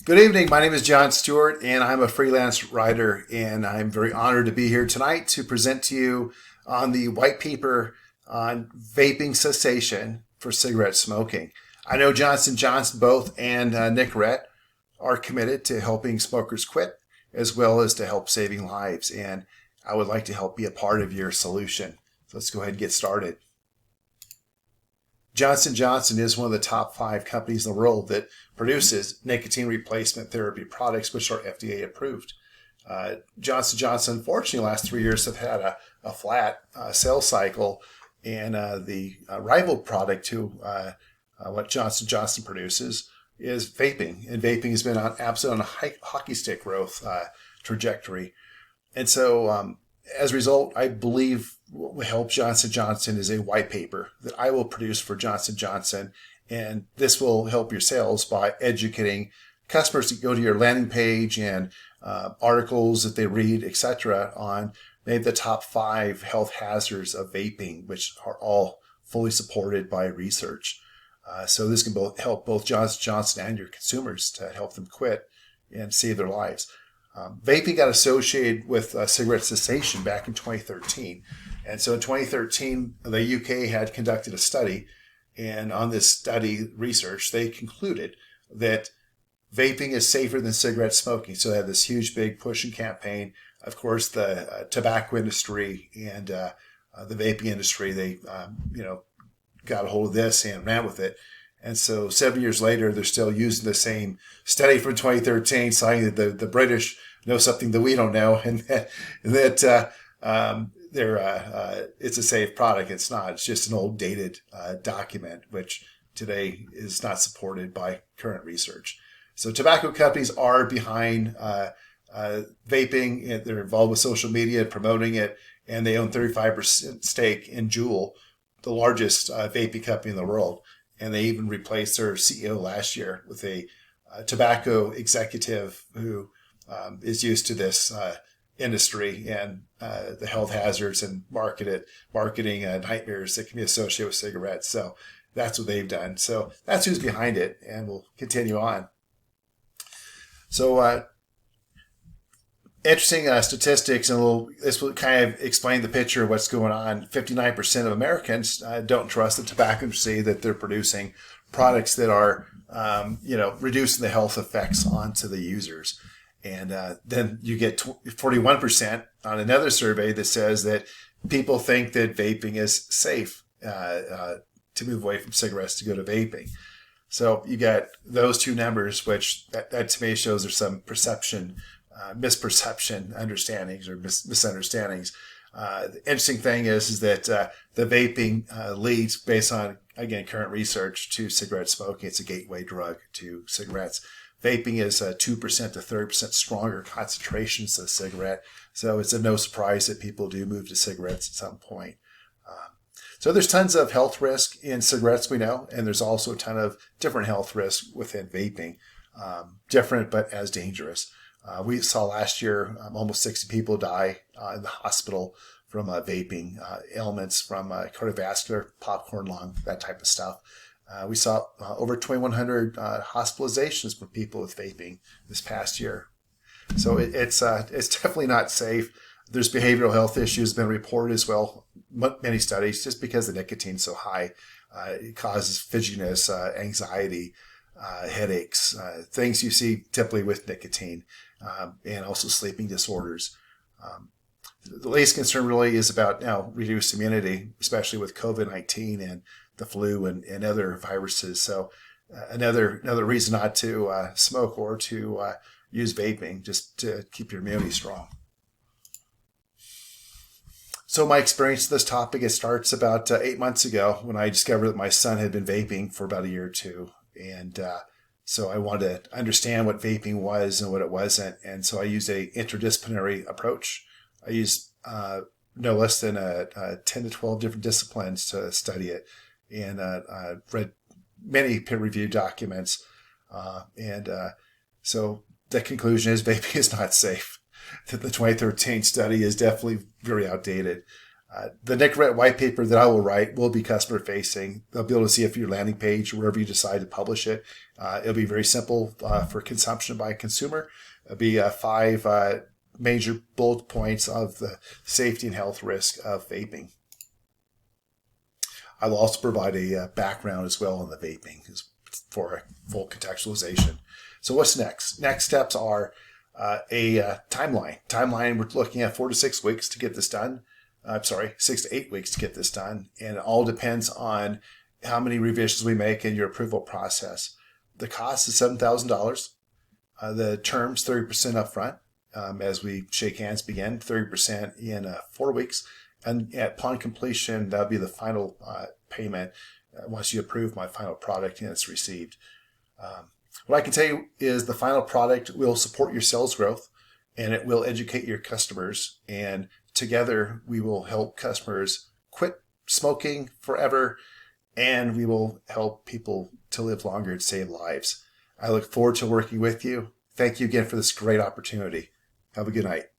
Good evening. My name is John Stewart, and I'm a freelance writer, and I'm very honored to be here tonight to present to you on the white paper on vaping cessation for cigarette smoking. I know Johnson & Johnson both and Nicorette are committed to helping smokers quit, as well as to help saving lives, and I would like to help be a part of your solution. So let's go ahead and get started. Johnson & Johnson is one of the top 5 companies in the world that produces nicotine replacement therapy products, which are FDA approved. Johnson & Johnson, unfortunately, the last 3 years have had a flat sales cycle, and the rival product to what Johnson & Johnson produces is vaping, and vaping has been on absolutely on a hockey stick growth trajectory. And so as a result, I believe what will help Johnson & Johnson is a white paper that I will produce for Johnson & Johnson, and this will help your sales by educating customers to go to your landing page and articles that they read, etc., on maybe the top 5 health hazards of vaping, which are all fully supported by research. So this can help both Johnson & Johnson and your consumers to help them quit and save their lives. Vaping got associated with cigarette cessation back in 2013. And so in 2013, the UK had conducted a study, and on this study research, they concluded that vaping is safer than cigarette smoking. So they had this huge, big push and campaign. Of course, the tobacco industry and the vaping industry, they got a hold of this and ran with it. And so 7 years later, they're still using the same study from 2013, saying that the British know something that we don't know, and that it's a safe product. It's not. It's just an old dated document, which today is not supported by current research. So tobacco companies are behind vaping. They're involved with social media and promoting it, and they own 35% stake in Juul, the largest vaping company in the world. And they even replaced their CEO last year with a tobacco executive who is used to this industry and the health hazards and marketing nightmares that can be associated with cigarettes. So that's what they've done. So that's who's behind it, and we'll continue on. So interesting statistics, and this will kind of explain the picture of what's going on. 59% of Americans don't trust the tobacco industry, that they're producing products that are, reducing the health effects onto the users. And then you get 41% on another survey that says that people think that vaping is safe to move away from cigarettes to go to vaping. So you got those two numbers, which that to me shows there's some misperception understandings or misunderstandings. The interesting thing is that the vaping leads, based on, again, current research, to cigarette smoking. It's a gateway drug to cigarettes. Vaping is 2% to 30% stronger concentrations than a cigarette. So it's no surprise that people do move to cigarettes at some point. So there's tons of health risk in cigarettes, we know, and there's also a ton of different health risks within vaping. Different, but as dangerous. We saw last year almost 60 people die in the hospital from vaping ailments, from cardiovascular, popcorn lung, that type of stuff. We saw over 2,100 hospitalizations for people with vaping this past year. So it's definitely not safe. There's behavioral health issues been reported as well. Many studies, just because the nicotine's so high, it causes fidgetiness, anxiety, headaches, things you see typically with nicotine, and also sleeping disorders. The latest concern really is about now reduced immunity, especially with COVID-19 and the flu and other viruses. So another reason not to smoke or to use vaping, just to keep your immunity strong. So my experience with this topic, it starts about 8 months ago when I discovered that my son had been vaping for about a year or two. And so I wanted to understand what vaping was and what it wasn't. And so I used a interdisciplinary approach. I used no less than 10 to 12 different disciplines to study it, and read many peer-reviewed documents. So the conclusion is vaping is not safe. The 2013 study is definitely very outdated. The Nicorette white paper that I will write will be customer facing. They'll be able to see it for your landing page, wherever you decide to publish it. It'll be very simple for consumption by a consumer. It'll be 5 major bullet points of the safety and health risk of vaping. I will also provide a background as well on the vaping for a full contextualization. So what's next? Next steps are a timeline. Timeline, we're looking at 4 to 6 weeks to get this done. 6 to 8 weeks to get this done. And it all depends on how many revisions we make in your approval process. The cost is $7,000. The terms, 30% upfront. As we shake hands, begin 30% in 4 weeks. And upon completion, that'll be the final payment once you approve my final product and it's received. What I can tell you is the final product will support your sales growth and it will educate your customers. And together, we will help customers quit smoking forever, and we will help people to live longer and save lives. I look forward to working with you. Thank you again for this great opportunity. Have a good night.